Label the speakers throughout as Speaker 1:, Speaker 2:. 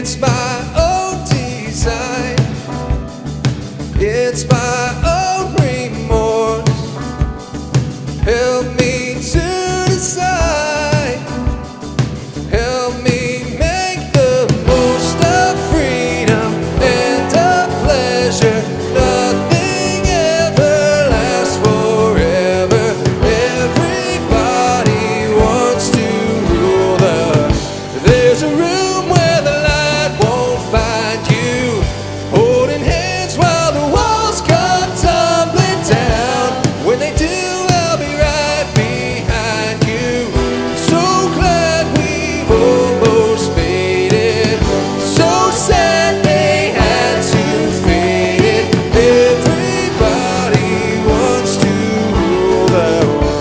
Speaker 1: It's my own design. It's my own remorse. Help me to decide. Help me make the most of freedom and of pleasure. Nothing ever lasts forever. Everybody wants to rule there's a room where the light won't find you. Holding hands while the walls come tumbling down. When they do, I'll be right behind you. So glad we've almost made it. So sad they had to fade it. Everybody wants to rule the world.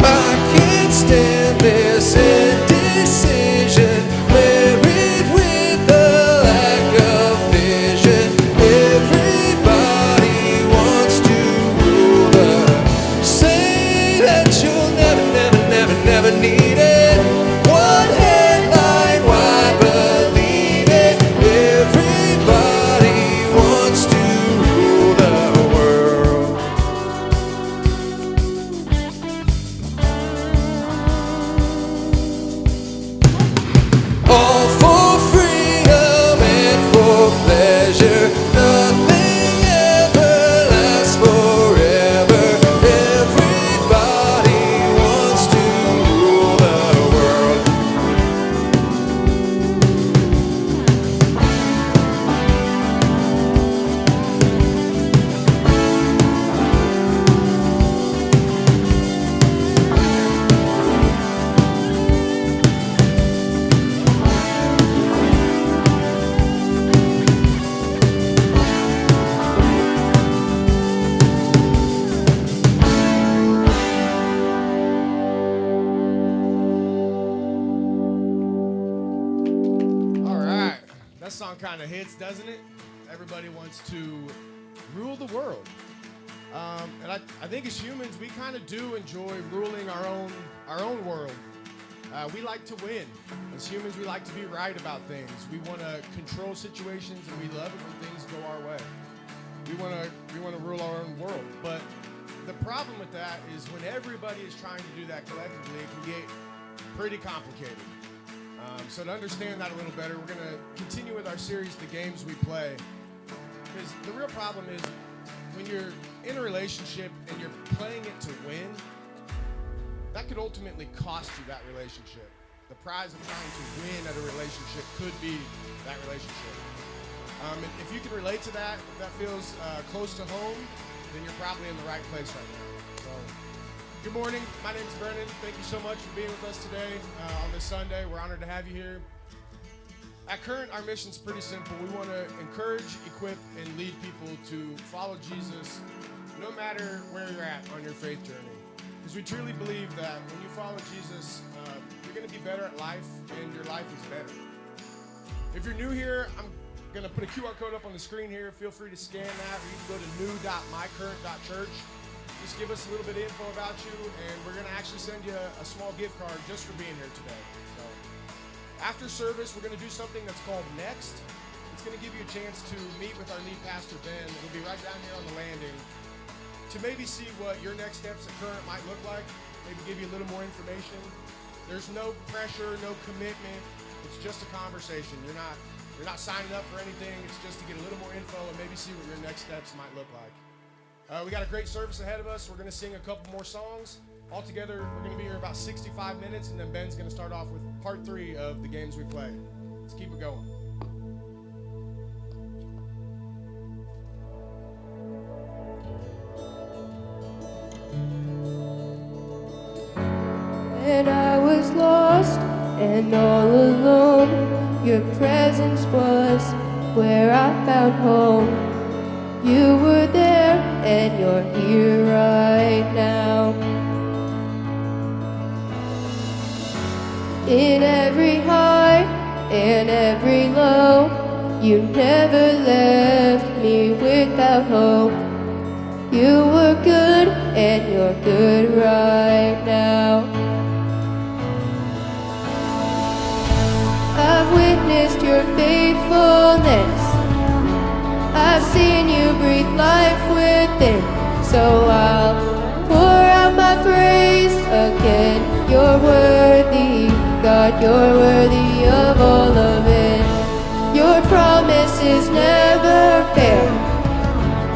Speaker 1: I can't stand this indecision, married with the lack of vision. Everybody wants to rule say that you'll never, never, never, never need it. One headline, why believe it? Everybody wants to rule the world. All for freedom and for pleasure. Nothing ever lasts forever. Everybody wants to rule the world.
Speaker 2: All right. That song kind of hits, doesn't it? Everybody wants to rule the world. And I think as humans, we kind of do enjoy ruling our own world. We like to win. As humans, we like to be right about things. We want to control situations, and we love it when things go our way. We want to rule our own world. But the problem with that is when everybody is trying to do that collectively, it can get pretty complicated. So to understand that a little better, we're going to continue with our series, The Games We Play. Because the real problem is when you're in a relationship and you're playing it to win, that could ultimately cost you that relationship. The prize of trying to win at a relationship could be that relationship. And if you can relate to that, if that feels close to home, then you're probably in the right place right now. So, good morning. My name is Brennan. Thank you so much for being with us today on this Sunday. We're honored to have you here. At Current, our mission is pretty simple. We want to encourage, equip, and lead people to follow Jesus no matter where you're at on your faith journey. Because we truly believe that when you follow Jesus, you're going to be better at life, and your life is better. If you're new here, I'm going to put a QR code up on the screen here. Feel free to scan that, or you can go to new.mycurrent.church. Just give us a little bit of info about you, and we're going to actually send you a small gift card just for being here today. So, after service, we're going to do something that's called Next. It's going to give you a chance to meet with our lead pastor, Ben. It'll be right down here on the landing to maybe see what your next steps at Current might look like, maybe give you a little more information. There's no pressure, no commitment. It's just a conversation. You're not signing up for anything. It's just to get a little more info and maybe see what your next steps might look like. We got a great service ahead of us. We're going to sing a couple more songs. Altogether, we're going to be here about 65 minutes, and then Ben's going to start off with part 3 of the games we play. Let's keep it going.
Speaker 3: When I was lost and all alone, your presence was where I found home. You were there and you're here right now. In every high and every low, you never left me without hope. You were good and you're good right now. I've witnessed your faithfulness. I've seen you breathe life within. So I'll pour out my praise again. You're worthy, God, you're worthy of all of it. Your promises never fail.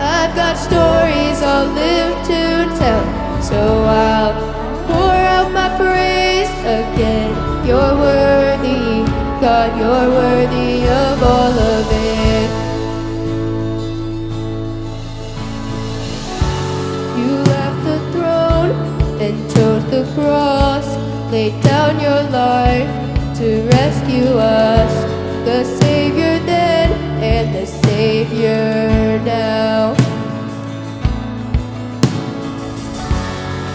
Speaker 3: I've got stories I'll live to tell. So I'll pour out my praise again. You're worthy, God, you're worthy of all of it. You left the throne and chose the cross, laid down your life to rescue us, the Savior then and the Savior now.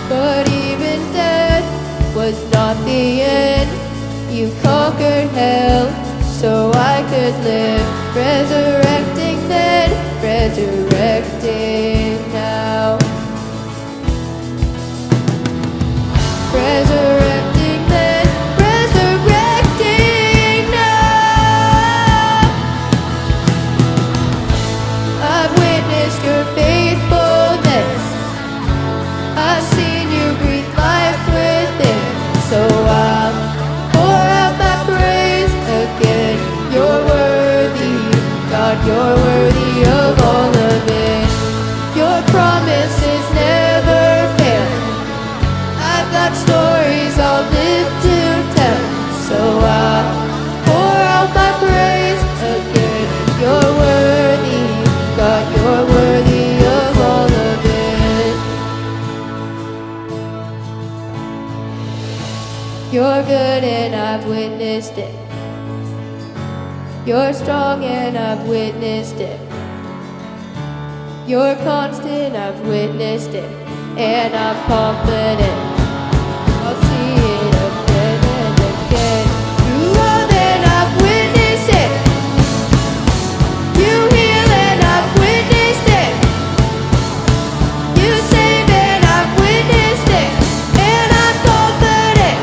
Speaker 3: But even death was not the end. You conquered hell so I could live, resurrecting then, resurrecting now. Resurrecting then, resurrecting now. I've witnessed your faithfulness. I've seen you breathe life within. So I'll pour out my praise again. You're worthy, God, you're worthy of all of it. Your promises never fail. I've got stories I'll live to tell. So I'll pour out my praise again. You're worthy, God, you're worthy of all of it. You're good and I've witnessed it. You're strong and I've witnessed it. You're constant, I've witnessed it. And I'm confident I'll see it again and again. You love and I've witnessed it. You heal and I've witnessed it. You save and I've witnessed it. And I'm confident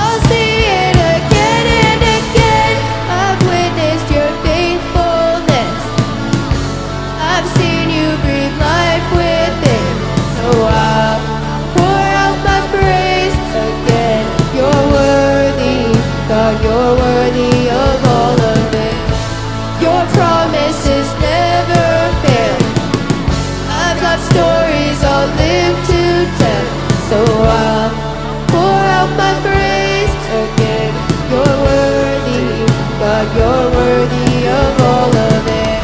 Speaker 3: I'll see it again and again. I've witnessed your faithfulness. I've seen you breathe life within. So I'll pour out my praise again. You're worthy, God, you're worthy of all of it. Your promises never fail. I've got stories I'll live to tell. So I'll pour out my praise again. You're worthy, God, you're worthy of all of it.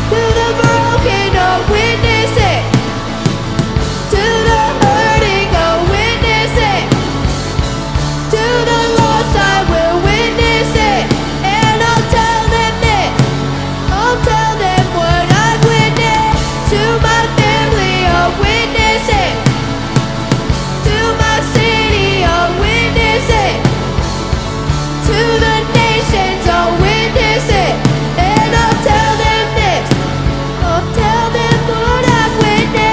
Speaker 3: To the broken, I'll witness it. To the hurting, I'll witness it. To the lost, I will witness it. And I'll tell them this. I'll tell them what I've witnessed. To my family, I'll witness it. To my city, I'll witness it. To the nations, I'll witness it. And I'll tell them this. I'll tell them what I've witnessed.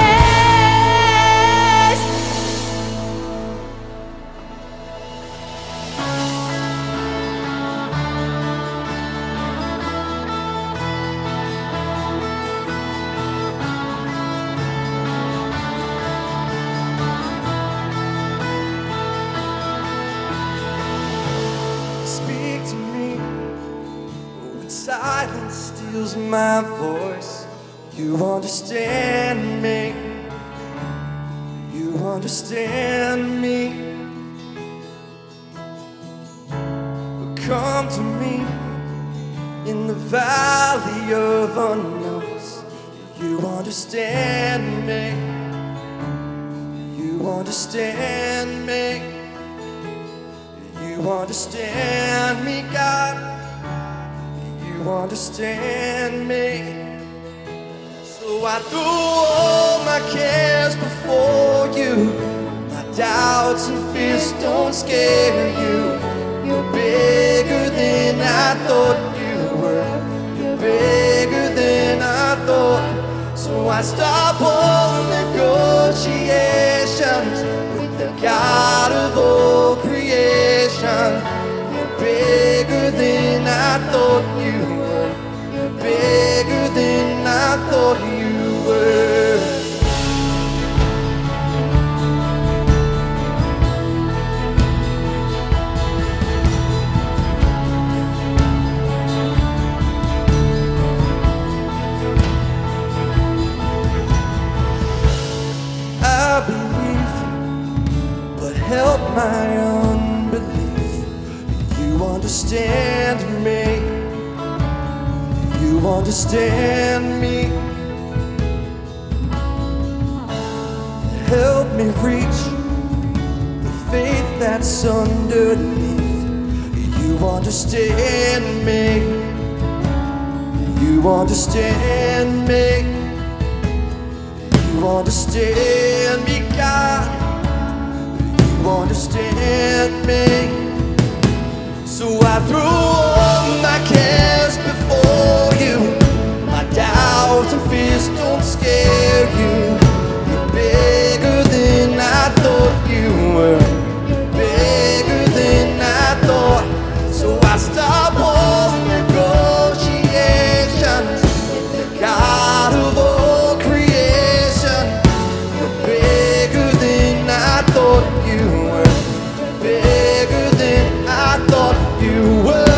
Speaker 1: Speak to me when silence steals my voice. You understand me. You understand me. Come to me in the valley of unknowns. You understand me. You understand me. You understand me, God. You understand me. So I threw all my cares before you. My doubts and fears don't scare you. You're bigger than I thought you were. You're bigger than I thought. So I stop all negotiations with the God of all creation. You're bigger than I thought you were. You're bigger than I thought you were. I believe, but help my unbelief. You understand me. You understand me. Help me reach the faith that's underneath. You understand me. You understand me. You understand me, God. You understand me. So I threw all my cares before you. My doubts and fears don't scare you. You're bigger than I thought you were. You're bigger than I thought. So I stop all negotiations with the God of all creation. You're bigger than I thought you were. You're bigger than I thought you were.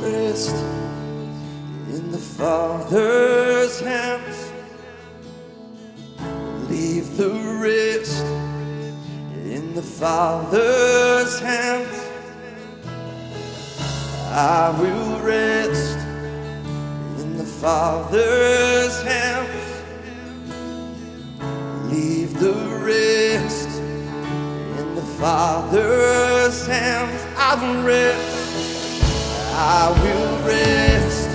Speaker 1: Rest in the Father's hands. Leave the rest in the Father's hands. I will rest in the Father's hands. Leave the rest in the Father's hands. I will rest. I will rest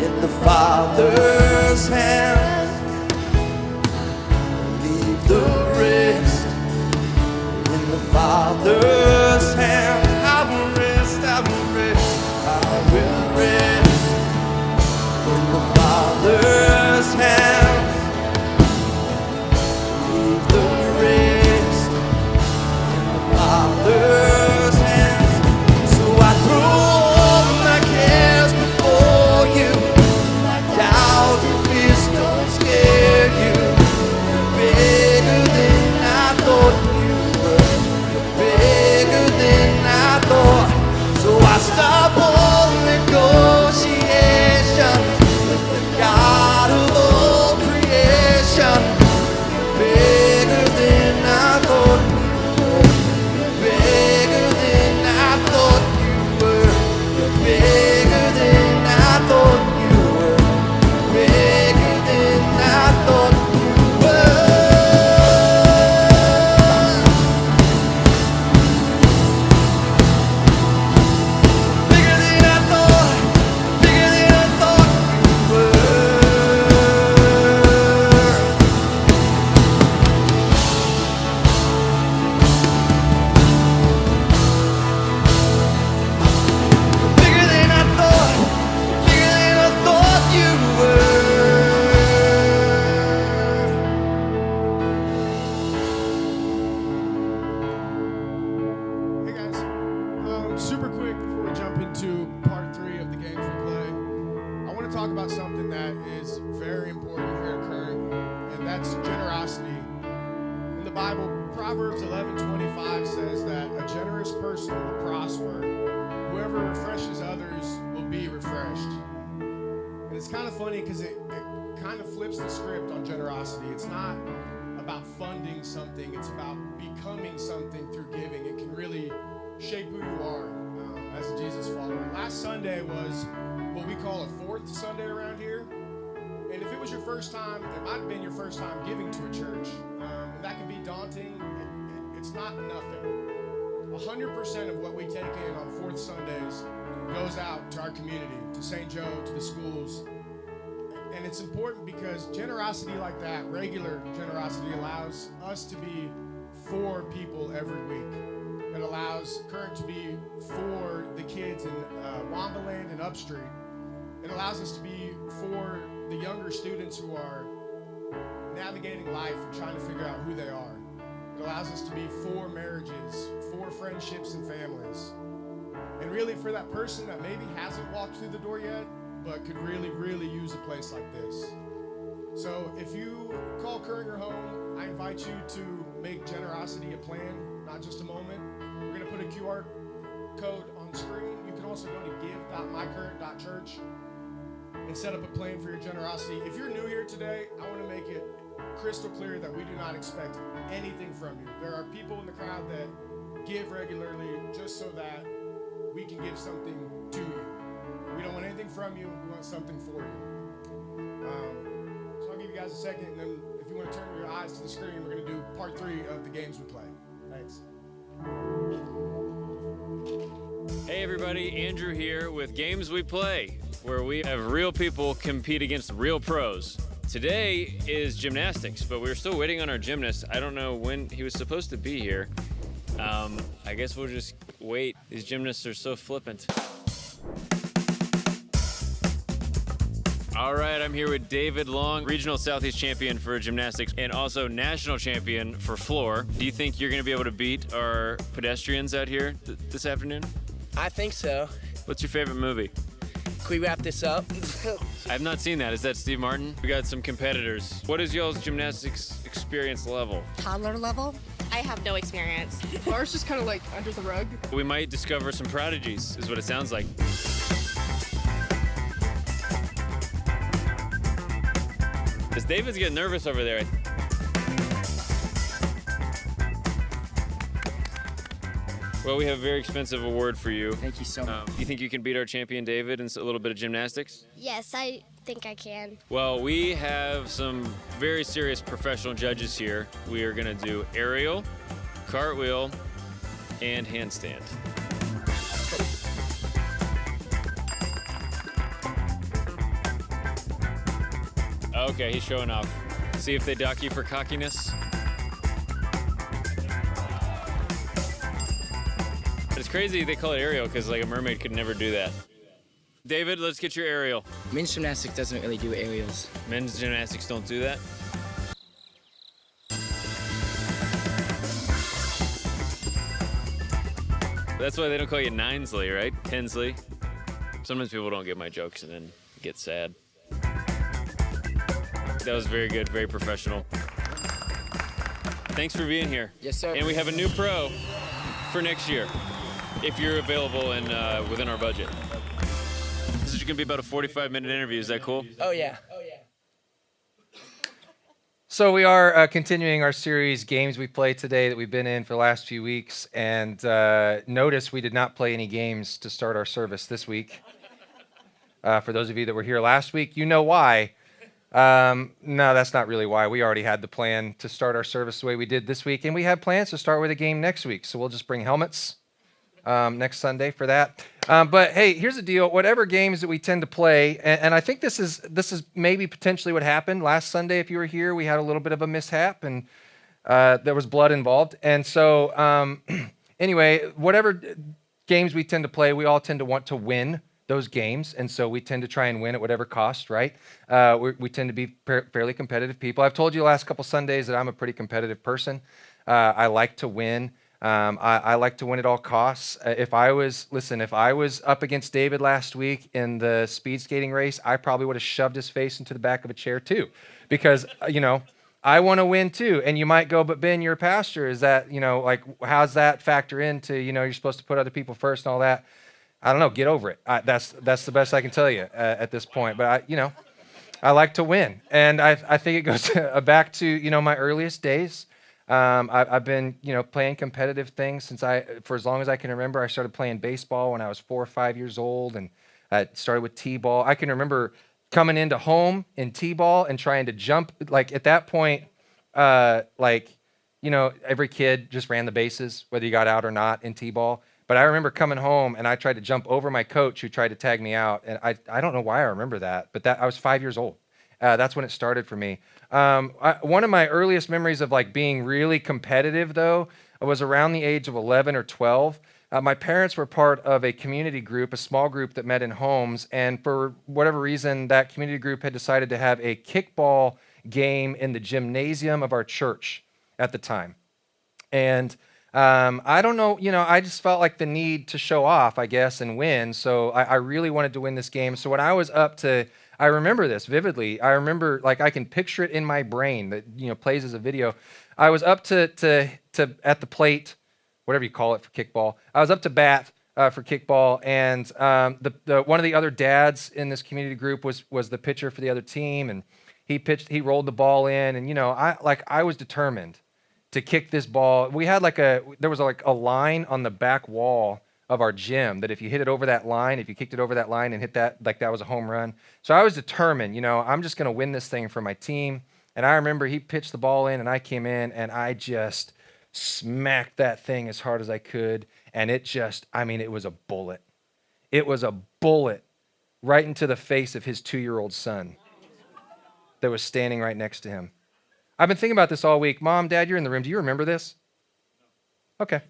Speaker 1: in the Father's hands. Leave the rest in the Father's hands. I will rest, I will rest, I will rest in the Father's hands. Leave the rest in the Father's hands. So I threw all my cares before you. My doubts and fears don't scare you. You're bigger than I thought you were. You're bigger than I thought. So I stop all negotiations with the God of all creation. You're bigger than I thought you were. You're bigger than I thought you were. You're bigger than I thought you were. Bigger than I thought you were. Bigger than I thought. Bigger than I thought you were. Bigger than I thought. Bigger than I thought you were.
Speaker 2: Hey guys, super quick before we jump into part 3 of the games we play, I want to talk about something that is very important here at Current, and that's generosity. In the Bible, Proverbs 11:25 says that a generous person will prosper, whoever refreshes others will be refreshed. And it's kind of funny because it kind of flips the script on generosity. It's not about funding something, it's about becoming something through giving. It can really shape who you are as a Jesus follower. Last Sunday was what we call a fourth Sunday around here. And if it was your first time, it might have been your first time giving to a church. And that can be daunting. It's not nothing. 100% of what we take in on fourth Sundays goes out to our community, to St. Joe, to the schools. And it's important because generosity like that, regular generosity, allows us to be for people every week. It allows Current to be for the kids in Wambaland and Upstreet. It allows us to be for the younger students who are navigating life and trying to figure out who they are. It allows us to be for marriages, for friendships and families. And really for that person that maybe hasn't walked through the door yet, but could really, really use a place like this. So if you call Current your home, I invite you to make generosity a plan, not just a moment. We're gonna put a QR code on the screen. You can also go to give.mycurrent.church and set up a plan for your generosity. If you're new here today, I wanna make it crystal clear that we do not expect anything from you. There are people in the crowd that give regularly just so that we can give something to you. We don't want anything from you, we want something for you. So I'll give you guys a second, and then if you want to turn your eyes to the screen, we're going to do part 3 of the games we play. Thanks.
Speaker 4: Hey everybody, Andrew here with Games We Play, where we have real people compete against real pros. Today is gymnastics, but we're still waiting on our gymnast. I don't know when he was supposed to be here. I guess we'll just wait. These gymnasts are so flippant. All right, I'm here with David Long, regional Southeast champion for gymnastics and also national champion for floor. Do you think you're gonna be able to beat our pedestrians out here this afternoon?
Speaker 5: I think so.
Speaker 4: What's your favorite movie?
Speaker 5: Can we wrap this up?
Speaker 4: I've not seen that. Is that Steve Martin? We got some competitors. What is y'all's gymnastics experience level?
Speaker 6: Toddler level?
Speaker 7: I have no experience.
Speaker 6: Ours just kind of like under the rug.
Speaker 4: We might discover some prodigies, is what it sounds like. As David's getting nervous over there. Well, we have a very expensive award for you.
Speaker 5: Thank you so much.
Speaker 4: You think you can beat our champion David in a little bit of gymnastics?
Speaker 7: Yes, I think I can.
Speaker 4: Well, we have some very serious professional judges here. We are gonna do aerial, cartwheel, and handstand. Okay, he's showing off. See if they dock you for cockiness. It's crazy they call it aerial because like a mermaid could never do that. David, let's get your aerial.
Speaker 5: Men's gymnastics doesn't really do aerials.
Speaker 4: Men's gymnastics don't do that. That's why they don't call you Ninesley, right? Hensley. Sometimes people don't get my jokes and then get sad. That was very good, very professional. Thanks for being here.
Speaker 5: Yes, sir.
Speaker 4: And we have a new pro for next year, if you're available and within our budget. This is gonna be about a 45-minute interview. Is that cool?
Speaker 5: Oh, yeah.
Speaker 8: So we are continuing our series, Games We Play today, that we've been in for the last few weeks. And notice we did not play any games to start our service this week. For those of you that were here last week, you know why. No, that's not really why. We already had the plan to start our service the way we did this week. And we have plans to start with a game next week. So we'll just bring helmets next Sunday for that. But hey, here's the deal. Whatever games that we tend to play, and I think this is maybe potentially what happened last Sunday. If you were here, we had a little bit of a mishap, and there was blood involved. And so anyway, whatever games we tend to play, we all tend to want to win those games, and so we tend to try and win at whatever cost, right? We tend to be fairly competitive people. I've told you the last couple Sundays that I'm a pretty competitive person. I like to win. I like to win at all costs. If I was up against David last week in the speed skating race, I probably would have shoved his face into the back of a chair too, because I want to win too. And you might go, but Ben, you're a pastor. Is that like how's that factor into you're supposed to put other people first and all that? I don't know, get over it. That's the best I can tell you at this point. But I like to win, and I think it goes back to my earliest days. I've been playing competitive things for as long as I can remember. I started playing baseball when I was 4 or 5 years old, and I started with t-ball. I can remember coming into home in t-ball and trying to jump. Like at that point, every kid just ran the bases, whether you got out or not in t-ball. But I remember coming home and I tried to jump over my coach who tried to tag me out. And I don't know why I remember that, but I was 5 years old. That's when it started for me. One of my earliest memories of being really competitive, though, was around the age of 11 or 12. My parents were part of a community group, a small group that met in homes. And for whatever reason, that community group had decided to have a kickball game in the gymnasium of our church at the time. And I don't know, I just felt like the need to show off, I guess, and win. So I really wanted to win this game. So when I was up to, I remember this vividly. I remember, I can picture it in my brain that, plays as a video. I was up to at the plate, whatever you call it for kickball. I was up to bat for kickball, and one of the other dads in this community group was the pitcher for the other team, and he rolled the ball in, and I was determined to kick this ball. We had there was a line on the back wall of our gym that if you hit it over that line, if you kicked it over that line and hit that, that was a home run. So I was determined, I'm just going to win this thing for my team. And I remember he pitched the ball in and I came in and I just smacked that thing as hard as I could. And it was a bullet. It was a bullet right into the face of his 2-year-old son that was standing right next to him. I've been thinking about this all week. Mom, Dad, you're in the room. Do you remember this? Okay.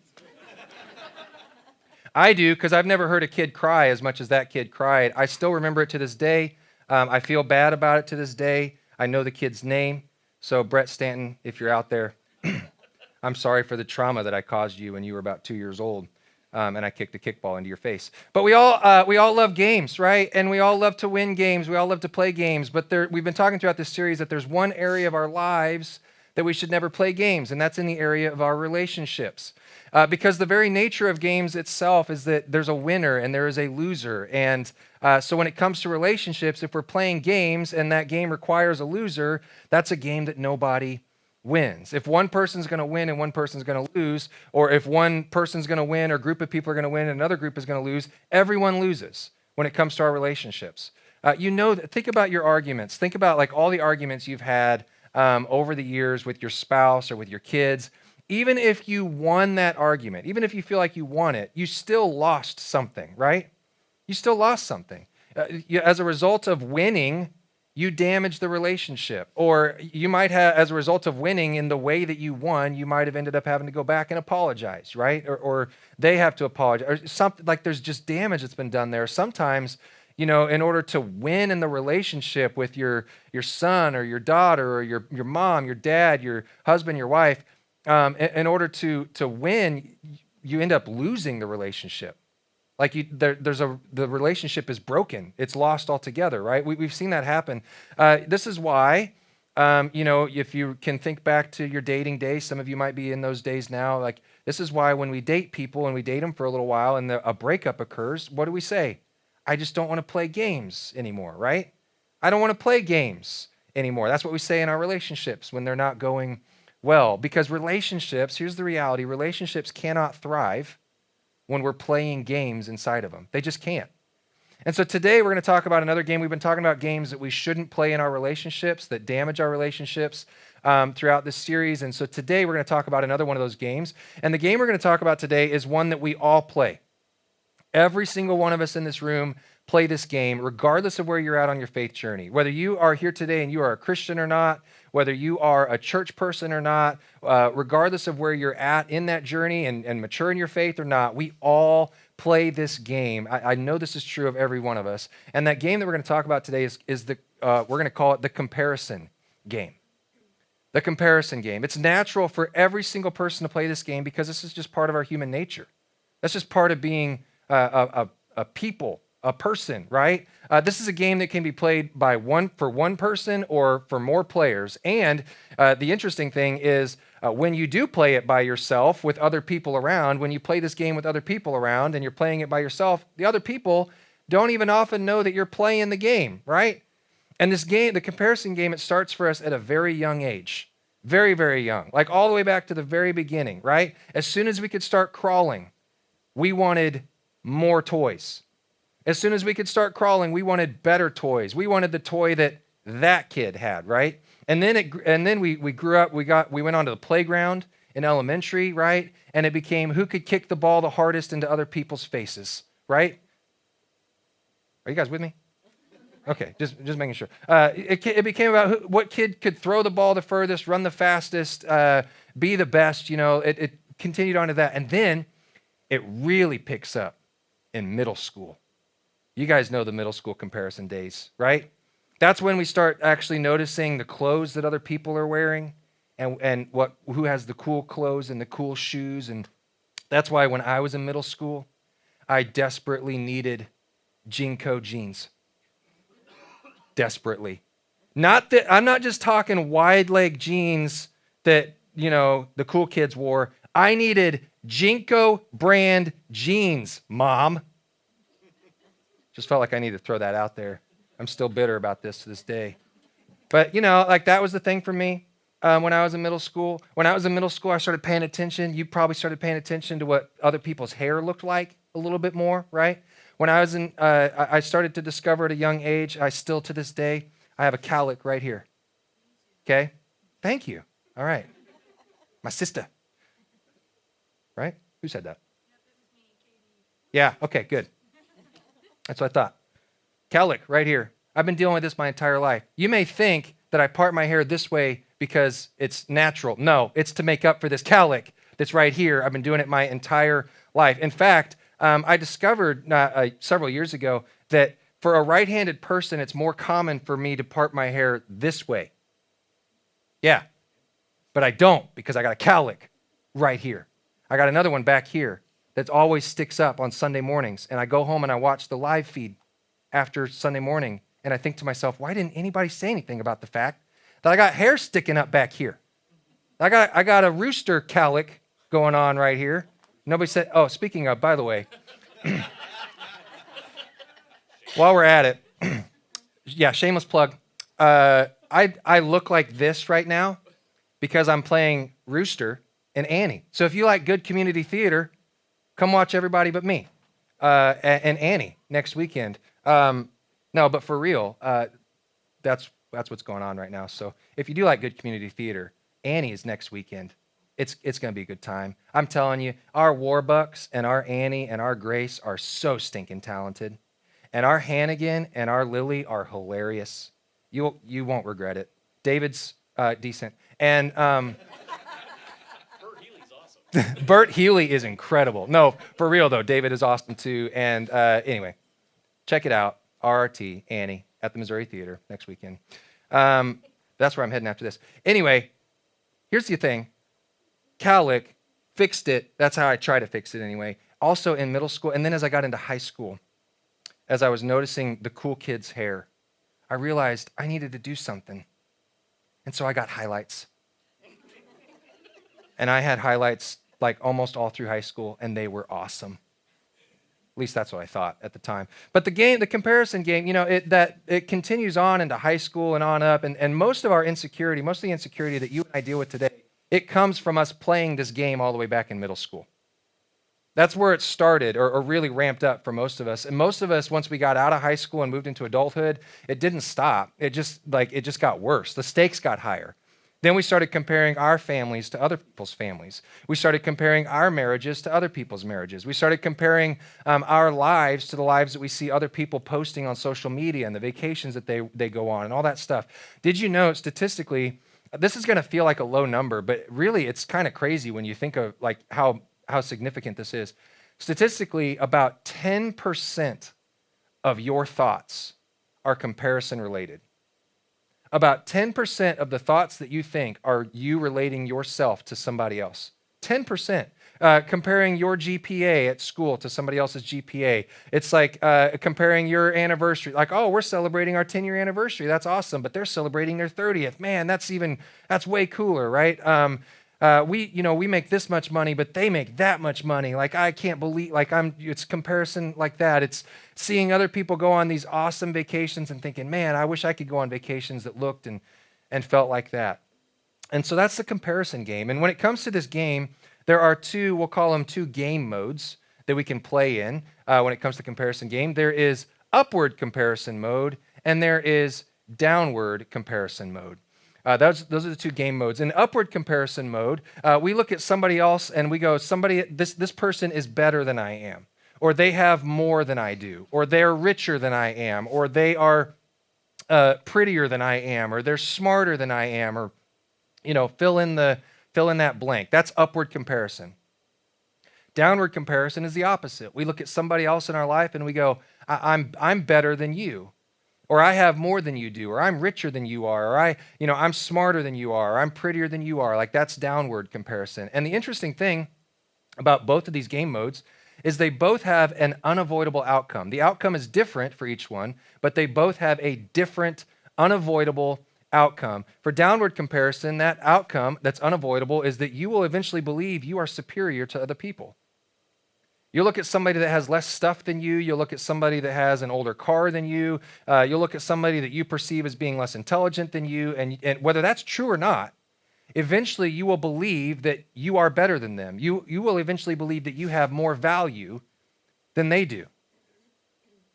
Speaker 8: I do, because I've never heard a kid cry as much as that kid cried. I still remember it to this day. I feel bad about it to this day. I know the kid's name. So Brett Stanton, if you're out there, I'm sorry for the trauma that I caused you when you were about 2 years old. And I kicked a kickball into your face. But we all love games, right? And we all love to win games. We all love to play games. But we've been talking throughout this series that there's one area of our lives that we should never play games, and that's in the area of our relationships. Because the very nature of games itself is that there's a winner and there is a loser. And so when it comes to relationships, if we're playing games and that game requires a loser, that's a game that nobody wins. If one person's going to win and one person's going to lose, or if one person's going to win or a group of people are going to win and another group is going to lose, everyone loses when it comes to our relationships. Think about your arguments. Think about all the arguments you've had over the years with your spouse or with your kids. Even if you won that argument, even if you feel like you won it, you still lost something, right? You still lost something. As a result of winning, you damaged the relationship. Or you might have, as a result of winning in the way that you won, you might have ended up having to go back and apologize, right? Or they have to apologize. Or something there's just damage that's been done there. Sometimes, in order to win in the relationship with your son or your daughter or your mom, your dad, your husband, your wife, in order to win, you end up losing the relationship. The relationship is broken. It's lost altogether, right? We've seen that happen. This is why, if you can think back to your dating days, some of you might be in those days now. This is why when we date people and we date them for a little while and a breakup occurs, what do we say? I just don't want to play games anymore, right? I don't want to play games anymore. That's what we say in our relationships when they're not going well. Because relationships, here's the reality, relationships cannot thrive when we're playing games inside of them. They just can't. And so today we're going to talk about another game. We've been talking about games that we shouldn't play in our relationships, that damage our relationships throughout this series. And so today we're going to talk about another one of those games. And the game we're going to talk about today is one that we all play. Every single one of us in this room play this game, regardless of where you're at on your faith journey. Whether you are here today and you are a Christian or not, whether you are a church person or not, regardless of where you're at in that journey and mature in your faith or not, we all play this game. I know this is true of every one of us. And that game that we're going to talk about today is we're going to call it the comparison game. The comparison game. It's natural for every single person to play this game because this is just part of our human nature. That's just part of being a people, a person, right? This is a game that can be played by one person or for more players. And the interesting thing is when you do play it by yourself with other people around, when you play this game with other people around and you're playing it by yourself, the other people don't even often know that you're playing the game, right? And this game, the comparison game, it starts for us at a very young age. Very, very young. Like all the way back to the very beginning, right? As soon as we could start crawling, we wanted more toys. As soon as we could start crawling, we wanted better toys. We wanted the toy that kid had, right? And then we grew up, we went onto the playground in elementary, right? And it became who could kick the ball the hardest into other people's faces, right? Are you guys with me? Okay, just making sure. It became about what kid could throw the ball the furthest, run the fastest, be the best. You know, it continued on to that. And then it really picks up in middle school. You guys know the middle school comparison days, right? That's when we start actually noticing the clothes that other people are wearing and who has the cool clothes and the cool shoes. And that's why when I was in middle school, I desperately needed Jinko jeans. Desperately. Not that I'm not just talking wide leg jeans that, you know, the cool kids wore. I needed Jinko brand jeans, Mom. Just felt like I needed to throw that out there. I'm still bitter about this to this day. But, you know, like that was the thing for me when I was in middle school. When I was in middle school, I started paying attention. You probably started paying attention to what other people's hair looked like a little bit more, right? When I was I started to discover at a young age, I still to this day, I have a cowlick right here. Okay? Thank you. All right. My sister. Right? Who said that? Yeah, okay, good. That's what I thought. Cowlick right here. I've been dealing with this my entire life. You may think that I part my hair this way because it's natural. No, it's to make up for this cowlick that's right here. I've been doing it my entire life. In fact, I discovered several years ago that for a right-handed person, it's more common for me to part my hair this way. Yeah, but I don't because I got a cowlick right here. I got another one back here that always sticks up on Sunday mornings, and I go home and I watch the live feed after Sunday morning, and I think to myself, why didn't anybody say anything about the fact that I got hair sticking up back here? I got a rooster cowlick going on right here. Nobody said, oh, speaking of, by the way, while we're at it, yeah, shameless plug. I look like this right now because I'm playing Rooster and Annie. So if you like good community theater, come watch Everybody But Me and Annie next weekend. No, but for real, that's what's going on right now. So if you do like good community theater, Annie is next weekend. It's going to be a good time. I'm telling you, our Warbucks and our Annie and our Grace are so stinking talented. And our Hannigan and our Lily are hilarious. You won't regret it. David's decent. And Bert Healy is incredible. No, for real though, David is awesome too. And anyway, check it out. RRT, Annie, at the Missouri Theater next weekend. That's where I'm heading after this. Anyway, here's the thing. Cowlick fixed it. That's how I try to fix it anyway. Also in middle school, and then as I got into high school, as I was noticing the cool kids' hair, I realized I needed to do something. And so I got highlights. And I had highlights like almost all through high school, and they were awesome. At least that's what I thought at the time. But the comparison game, you know, it continues on into high school and on up, and most of the insecurity that you and I deal with today, it comes from us playing this game all the way back in middle school. That's where it started, or really ramped up for most of us. And most of us, once we got out of high school and moved into adulthood, it didn't stop. It just got worse. The stakes got higher. Then we started comparing our families to other people's families. We started comparing our marriages to other people's marriages. We started comparing our lives to the lives that we see other people posting on social media and the vacations that they go on and all that stuff. Did you know, statistically, this is going to feel like a low number, but really it's kind of crazy when you think of like how significant this is. Statistically, about 10% of your thoughts are comparison related. About 10% of the thoughts that you think are you relating yourself to somebody else. 10%. Comparing your GPA at school to somebody else's GPA. It's like comparing your anniversary. Like, oh, we're celebrating our 10-year anniversary. That's awesome. But they're celebrating their 30th. Man, that's way cooler, right? We make this much money, but they make that much money. Like, I can't believe, it's comparison like that. It's seeing other people go on these awesome vacations and thinking, man, I wish I could go on vacations that looked and felt like that. And so that's the comparison game. And when it comes to this game, there are we'll call them two game modes that we can play in when it comes to comparison game. There is upward comparison mode, and there is downward comparison mode. Those are the two game modes. In upward comparison mode, we look at somebody else and we go, this person is better than I am, or they have more than I do, or they're richer than I am, or they are prettier than I am, or they're smarter than I am, or fill in that blank. That's upward comparison. Downward comparison is the opposite. We look at somebody else in our life and we go, I'm better than you, or I have more than you do, or I'm richer than you are, or I'm smarter than you are, or I'm prettier than you are. Like, that's downward comparison. And the interesting thing about both of these game modes is they both have an unavoidable outcome. The outcome is different for each one, but they both have a different unavoidable outcome. For downward comparison, that outcome that's unavoidable is that you will eventually believe you are superior to other people. You'll look at somebody that has less stuff than you. You'll look at somebody that has an older car than you. You'll look at somebody that you perceive as being less intelligent than you. And whether that's true or not, eventually you will believe that you are better than them. You will eventually believe that you have more value than they do.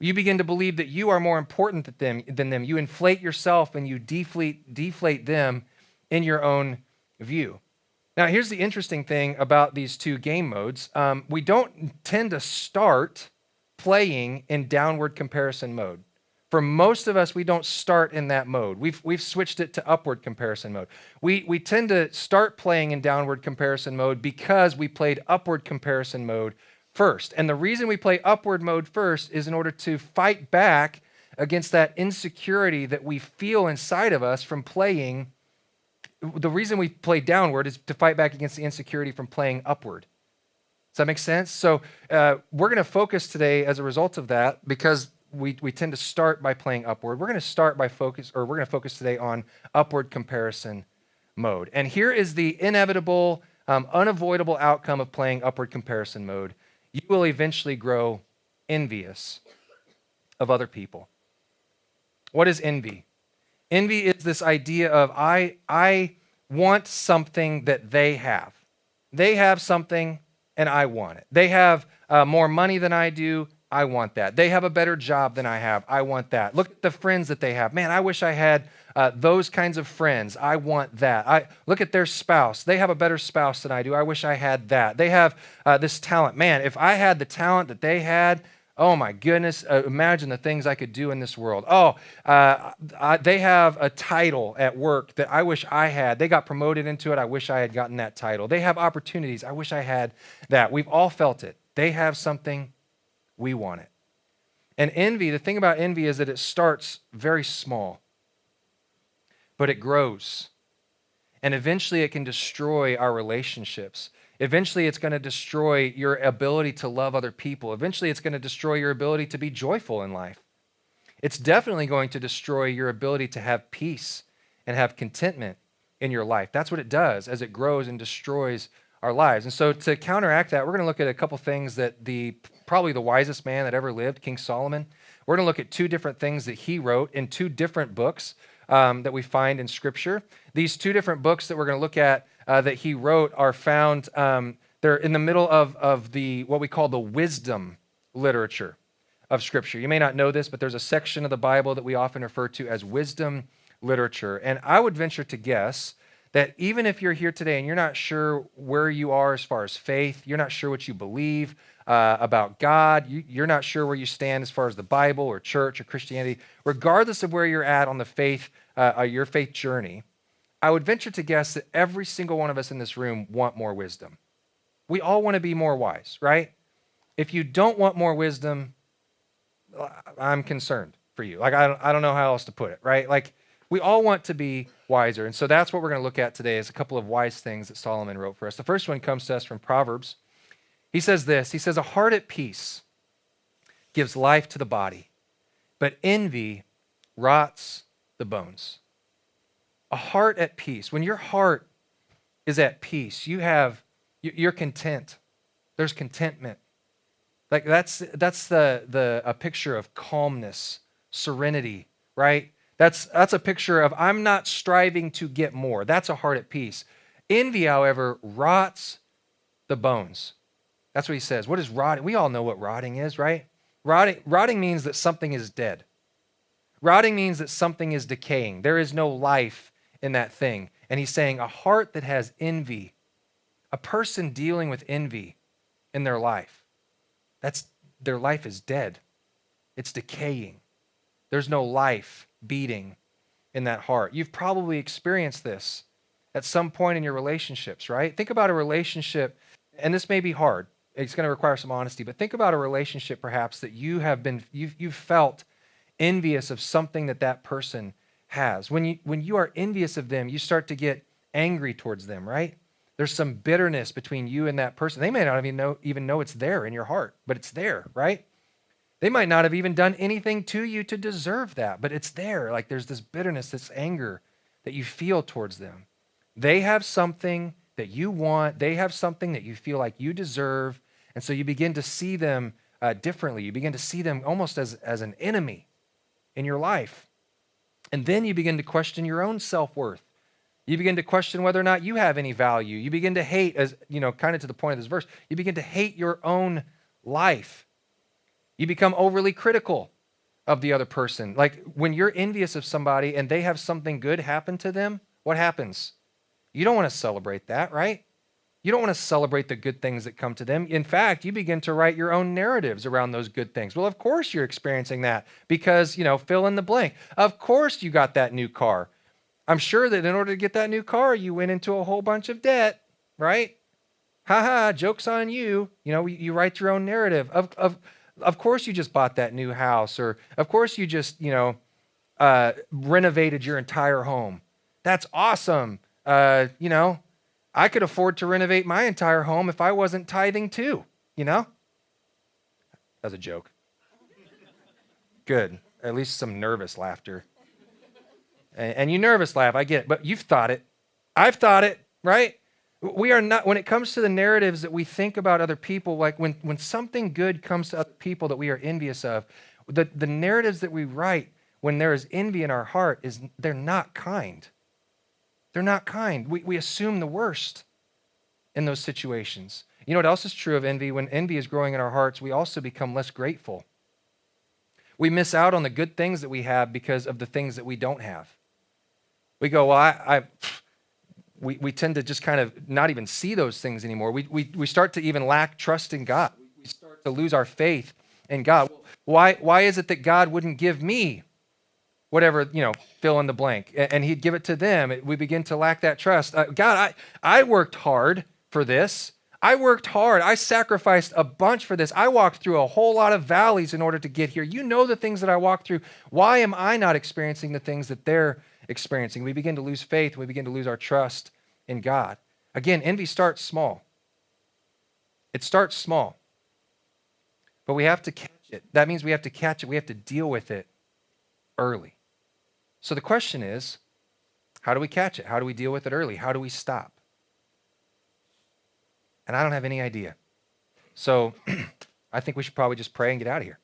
Speaker 8: You begin to believe that you are more important than them. You inflate yourself and you deflate them in your own view. Now, here's the interesting thing about these two game modes. We don't tend to start playing in downward comparison mode. For most of us, we don't start in that mode. We've switched it to upward comparison mode. We tend to start playing in downward comparison mode because we played upward comparison mode first. And the reason we play upward mode first is in order to fight back against that insecurity that we feel inside of us from playing. The reason we play downward is to fight back against the insecurity from playing upward. Does that make sense? So we're going to focus today as a result of that, because we tend to start by playing upward. We're going to focus today on upward comparison mode. And here is the inevitable, unavoidable outcome of playing upward comparison mode. You will eventually grow envious of other people. What is envy? Envy is this idea of I want something that they have. They have something and I want it. They have more money than I do. I want that. They have a better job than I have. I want that. Look at the friends that they have. Man, I wish I had those kinds of friends. I want that. Look at their spouse. They have a better spouse than I do. I wish I had that. They have this talent. Man, if I had the talent that they had, oh my goodness, imagine the things I could do in this world. They have a title at work that I wish I had. They got promoted into it. I wish I had gotten that title. They have opportunities. I wish I had that. We've all felt it. They have something. We want it. And envy, the thing about envy is that it starts very small, but it grows. And eventually it can destroy our relationships. Eventually it's going to destroy your ability to love other people. Eventually it's going to destroy your ability to be joyful in life. It's definitely going to destroy your ability to have peace and have contentment in your life. That's what it does as it grows and destroys our lives. And so to counteract that, we're going to look at a couple things that probably the wisest man that ever lived, King Solomon, we're going to look at two different things that he wrote in two different books that we find in Scripture. These two different books that we're going to look at that he wrote are found, they're in the middle of what we call the wisdom literature of Scripture. You may not know this, but there's a section of the Bible that we often refer to as wisdom literature. And I would venture to guess that even if you're here today and you're not sure where you are as far as faith, you're not sure what you believe about God, you're not sure where you stand as far as the Bible or church or Christianity, regardless of where you're at on the faith, your faith journey, I would venture to guess that every single one of us in this room want more wisdom. We all want to be more wise, right? If you don't want more wisdom, I'm concerned for you. Like, I don't know how else to put it, right? Like, We all want to be wiser. And so that's what we're going to look at today is a couple of wise things that Solomon wrote for us. The first one comes to us from Proverbs. He says this, he says, a heart at peace gives life to the body, but envy rots the bones. A heart at peace. When your heart is at peace, you're content. There's contentment. Like that's a picture of calmness, serenity, right? That's a picture of I'm not striving to get more. That's a heart at peace. Envy, however, rots the bones. That's what he says. What is rotting? We all know what rotting is, right? Rotting means that something is dead. Rotting means that something is decaying. There is no life in that thing. And he's saying a heart that has envy, a person dealing with envy in their life, their life is dead. It's decaying. There's no life beating in that heart. You've probably experienced this at some point in your relationships, right? Think about a relationship, and this may be hard. It's going to require some honesty, but think about a relationship perhaps that you've felt envious of something that person has. When you are envious of them, you start to get angry towards them, right? There's some bitterness between you and that person. They may not even know it's there in your heart, but it's there, right? They might not have even done anything to you to deserve that, but it's there. Like there's this bitterness, this anger that you feel towards them. They have something that you want. They have something that you feel like you deserve. And so you begin to see them differently. You begin to see them almost as an enemy in your life. And then you begin to question your own self-worth. You begin to question whether or not you have any value. You begin to hate, as kind of to the point of this verse, you begin to hate your own life. You become overly critical of the other person. Like when you're envious of somebody and they have something good happen to them, what happens? You don't want to celebrate that, right? You don't want to celebrate the good things that come to them. In fact, you begin to write your own narratives around those good things. Well, of course you're experiencing that because, fill in the blank. Of course you got that new car. I'm sure that in order to get that new car, you went into a whole bunch of debt, right? Joke's on you. You write your own narrative. Of course you just bought that new house, or of course you just, renovated your entire home. That's awesome. I could afford to renovate my entire home if I wasn't tithing too, That was a joke. Good. At least some nervous laughter. And you nervous laugh, I get it, but you've thought it. I've thought it, right? We are not, when it comes to the narratives that we think about other people, like when something good comes to other people that we are envious of, the narratives that we write when there is envy in our heart they're not kind. They're not kind. We assume the worst in those situations. You know what else is true of envy? When envy is growing in our hearts, we also become less grateful. We miss out on the good things that we have because of the things that we don't have. We go, well, we tend to just kind of not even see those things anymore. We start to even lack trust in God. We start to lose our faith in God. Why is it that God wouldn't give me whatever, fill in the blank, and he'd give it to them? We begin to lack that trust. God, I worked hard for this. I worked hard. I sacrificed a bunch for this. I walked through a whole lot of valleys in order to get here. You know the things that I walked through. Why am I not experiencing the things that they're experiencing? We begin to lose faith. We begin to lose our trust in God. Again, envy starts small. It starts small. But we have to catch it. That means we have to catch it. We have to deal with it early. So the question is, how do we catch it? How do we deal with it early? How do we stop? And I don't have any idea. So I think we should probably just pray and get out of here.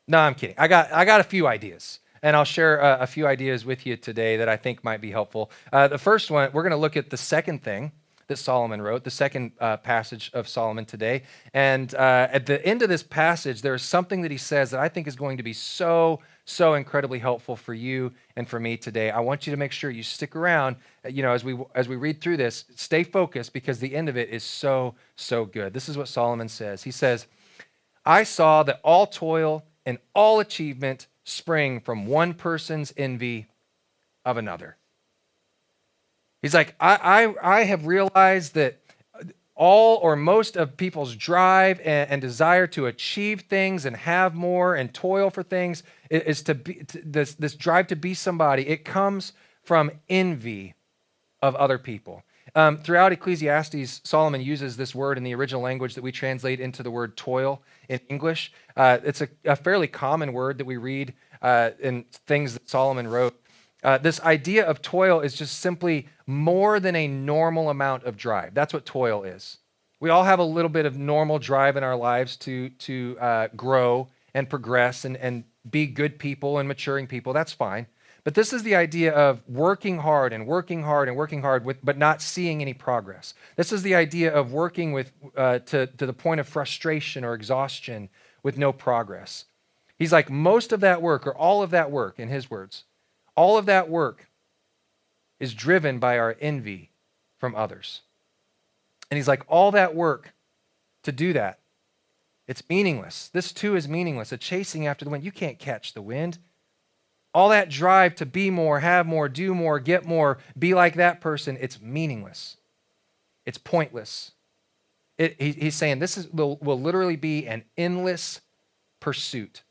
Speaker 8: No, I'm kidding. I got a few ideas. And I'll share a few ideas with you today that I think might be helpful. The first one, we're going to look at the second thing that Solomon wrote, the second passage of Solomon today. And at the end of this passage, there's something that he says that I think is going to be so incredibly helpful for you and for me today. I want you to make sure you stick around, as we read through this, stay focused because the end of it is so good. This is what Solomon says. He says, I saw that all toil and all achievement spring from one person's envy of another. He's like, I have realized that all or most of people's drive and desire to achieve things and have more and toil for things is this drive to be somebody. It comes from envy of other people. Throughout Ecclesiastes, Solomon uses this word in the original language that we translate into the word toil in English. It's a fairly common word that we read in things that Solomon wrote. This idea of toil is just simply more than a normal amount of drive. That's what toil is. We all have a little bit of normal drive in our lives to grow and progress and be good people and maturing people. That's fine. But this is the idea of working hard and working hard and working hard but not seeing any progress. This is the idea of working with to the point of frustration or exhaustion with no progress. He's like, most of that work, or all of that work, in his words, all of that work is driven by our envy from others. And he's like, all that work to do that, it's meaningless. This too is meaningless. A chasing after the wind. You can't catch the wind. All that drive to be more, have more, do more, get more, be like that person, it's meaningless. It's pointless. He's saying this will literally be an endless pursuit.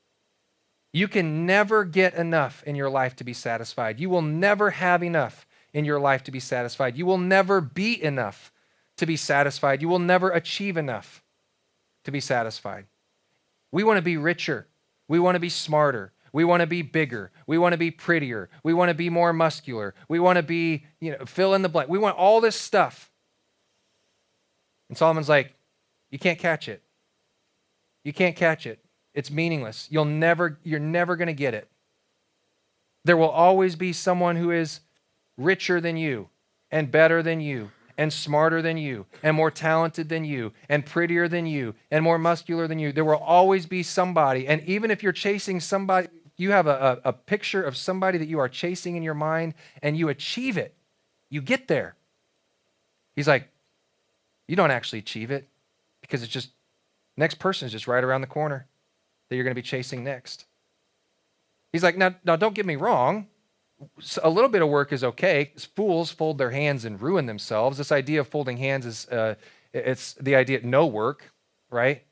Speaker 8: You can never get enough in your life to be satisfied. You will never have enough in your life to be satisfied. You will never be enough to be satisfied. You will never achieve enough to be satisfied. We want to be richer. We want to be smarter. We want to be bigger. We want to be prettier. We want to be more muscular. We want to be, fill in the blank. We want all this stuff. And Solomon's like, you can't catch it. You can't catch it. It's meaningless. You're never going to get it. There will always be someone who is richer than you and better than you and smarter than you and more talented than you and prettier than you and more muscular than you. There will always be somebody. And even if you're chasing somebody, you have a picture of somebody that you are chasing in your mind and you achieve it. You get there. He's like, you don't actually achieve it because it's just, next person is just right around the corner that you're going to be chasing next. He's like, now don't get me wrong. A little bit of work is okay. Fools fold their hands and ruin themselves. This idea of folding hands is, it's the idea of no work, right?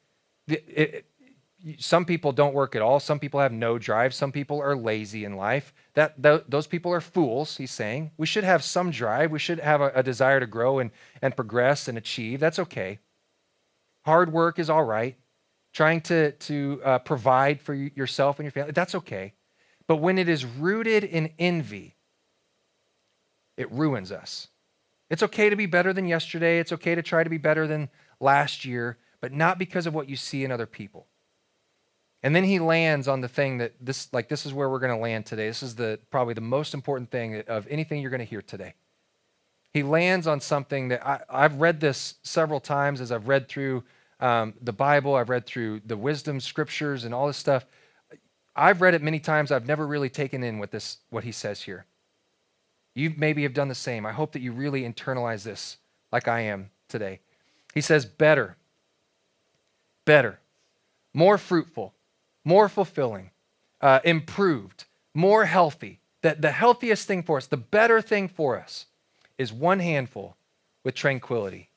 Speaker 8: Some people don't work at all. Some people have no drive. Some people are lazy in life. Those people are fools, he's saying. We should have some drive. We should have a desire to grow and progress and achieve. That's okay. Hard work is all right. Trying to provide for yourself and your family, that's okay. But when it is rooted in envy, it ruins us. It's okay to be better than yesterday. It's okay to try to be better than last year, but not because of what you see in other people. And then he lands on the thing that this is where we're going to land today. This is probably the most important thing of anything you're going to hear today. He lands on something that I've read this several times as I've read through the Bible. I've read through the wisdom scriptures and all this stuff. I've read it many times. I've never really taken in what he says here. You maybe have done the same. I hope that you really internalize this like I am today. He says better, more fruitful, more fulfilling, improved, more healthy. The healthiest thing for us, the better thing for us is one handful with tranquility,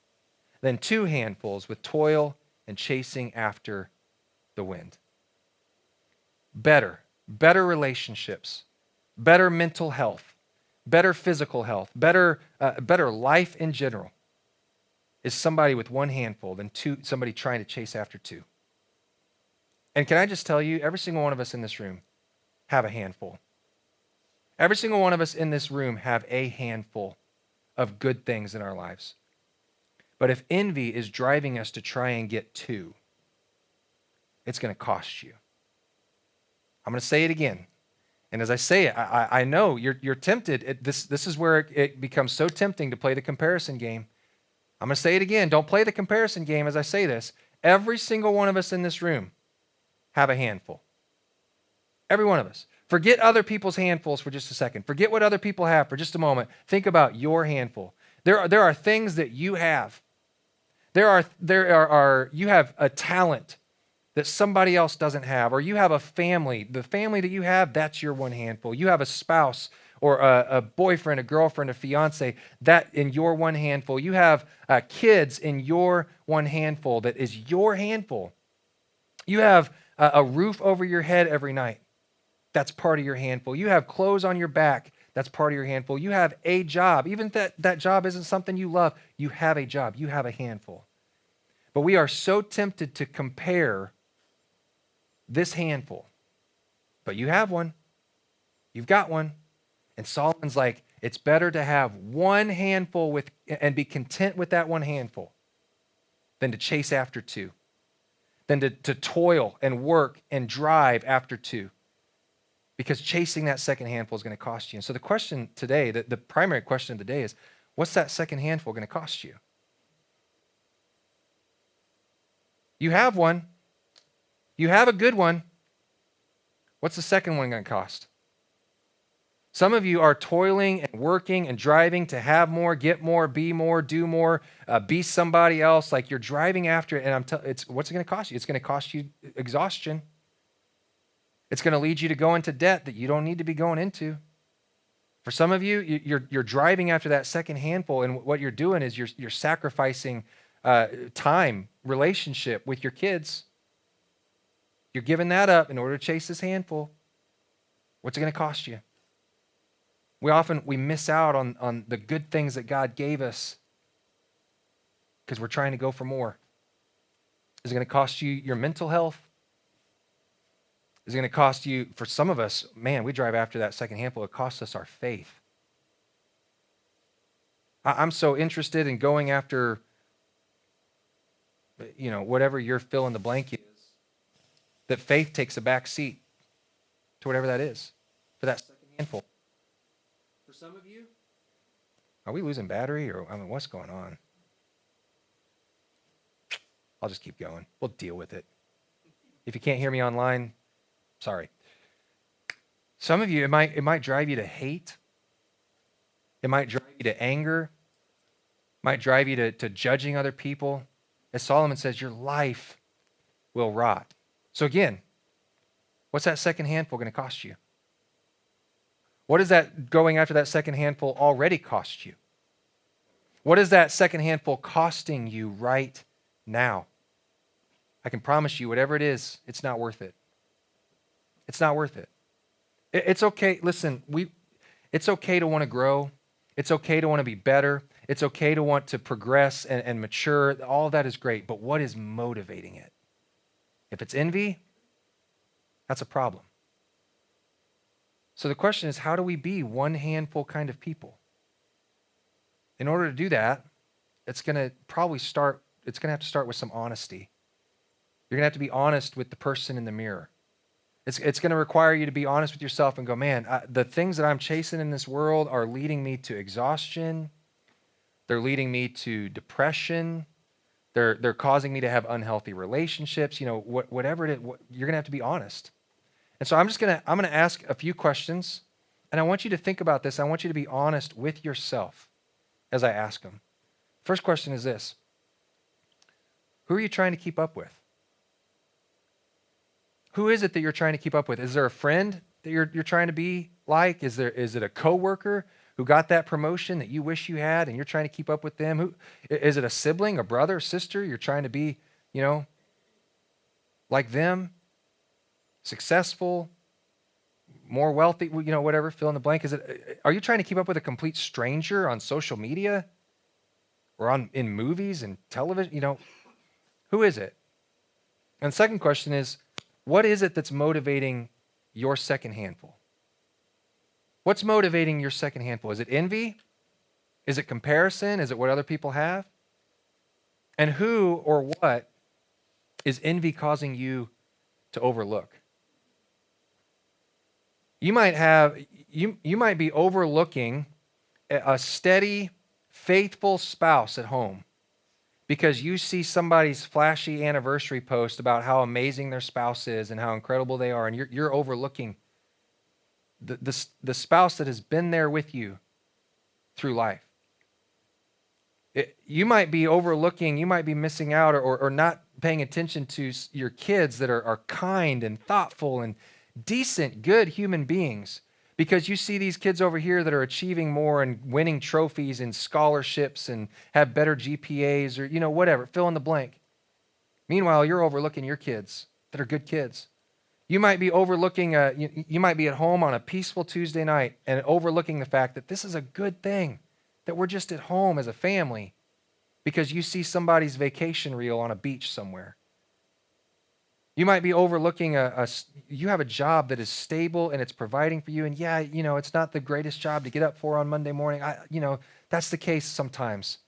Speaker 8: then two handfuls with toil and chasing after the wind. Better relationships, better mental health, better physical health, better life in general is somebody with one handful than somebody trying to chase after two. And can I just tell you, every single one of us in this room have a handful. Every single one of us in this room have a handful of good things in our lives. But if envy is driving us to try and get two, it's going to cost you. I'm going to say it again. And as I say it, I know you're tempted. This is where it becomes so tempting to play the comparison game. I'm going to say it again. Don't play the comparison game as I say this. Every single one of us in this room have a handful. Every one of us. Forget other people's handfuls for just a second. Forget what other people have for just a moment. Think about your handful. There are things that you have. You have a talent that somebody else doesn't have, or you have a family. The family that you have, that's your one handful. You have a spouse or a boyfriend, a girlfriend, a fiance, that in your one handful. You have kids in your one handful that is your handful. You have a roof over your head every night. That's part of your handful. You have clothes on your back. That's part of your handful. You have a job. Even if that job isn't something you love, you have a job. You have a handful. But we are so tempted to compare this handful. But you have one. You've got one. And Solomon's like, it's better to have one handful and be content with that one handful than to chase after two, than to toil and work and drive after two. Because chasing that second handful is going to cost you. And so the question today, the primary question of the day is, what's that second handful going to cost you? You have one. You have a good one. What's the second one going to cost? Some of you are toiling and working and driving to have more, get more, be more, do more, be somebody else. Like you're driving after it, and what's it going to cost you? It's going to cost you exhaustion. It's going to lead you to go into debt that you don't need to be going into. For some of you, you're driving after that second handful, and what you're doing is you're sacrificing time, relationship with your kids. You're giving that up in order to chase this handful. What's it going to cost you? We miss out on the good things that God gave us because we're trying to go for more. Is it going to cost you your mental health? Is it going to cost you, for some of us, man, we drive after that second handful, it costs us our faith. I'm so interested in going after, whatever your fill in the blank is, that faith takes a back seat to whatever that is, for that second handful. For some of you, are we losing battery, or what's going on? I'll just keep going. We'll deal with it. If you can't hear me online, sorry. Some of you, it might drive you to hate. It might drive you to anger. It might drive you to judging other people. As Solomon says, your life will rot. So again, what's that second handful going to cost you? What is that going after that second handful already cost you? What is that second handful costing you right now? I can promise you, whatever it is, it's not worth it. It's not worth it. It's okay. Listen, it's okay to want to grow. It's okay to want to be better. It's okay to want to progress and mature. All of that is great. But what is motivating it? If it's envy, that's a problem. So the question is, how do we be one handful kind of people? In order to do that, it's going to have to start with some honesty. You're going to have to be honest with the person in the mirror. It's going to require you to be honest with yourself and go, man, the things that I'm chasing in this world are leading me to exhaustion. They're leading me to depression. They're causing me to have unhealthy relationships. Whatever it is, you're going to have to be honest. And so I'm going to ask a few questions, and I want you to think about this. I want you to be honest with yourself as I ask them. First question is this: who are you trying to keep up with? Who is it that you're trying to keep up with? Is there a friend that you're trying to be like? Is it a coworker who got that promotion that you wish you had and you're trying to keep up with them? Is it a sibling, a brother, sister? You're trying to be, like them, successful, more wealthy, whatever, fill in the blank. Are you trying to keep up with a complete stranger on social media or in movies and television? Who is it? And the second question is, what is it that's motivating your second handful? What's motivating your second handful? Is it envy? Is it comparison? Is it what other people have? And who or what is envy causing you to overlook? You might be overlooking a steady, faithful spouse at home because you see somebody's flashy anniversary post about how amazing their spouse is and how incredible they are, and you're overlooking the spouse that has been there with you through life. You might be overlooking, you might be missing out or not paying attention to your kids that are kind and thoughtful and decent, good human beings Because you see these kids over here that are achieving more and winning trophies and scholarships and have better GPAs or, whatever, fill in the blank. Meanwhile, you're overlooking your kids that are good kids. You might be overlooking, you might be at home on a peaceful Tuesday night and overlooking the fact that this is a good thing, that we're just at home as a family because you see somebody's vacation reel on a beach somewhere. You might be overlooking you have a job that is stable and it's providing for you. And yeah, it's not the greatest job to get up for on Monday morning. That's the case sometimes.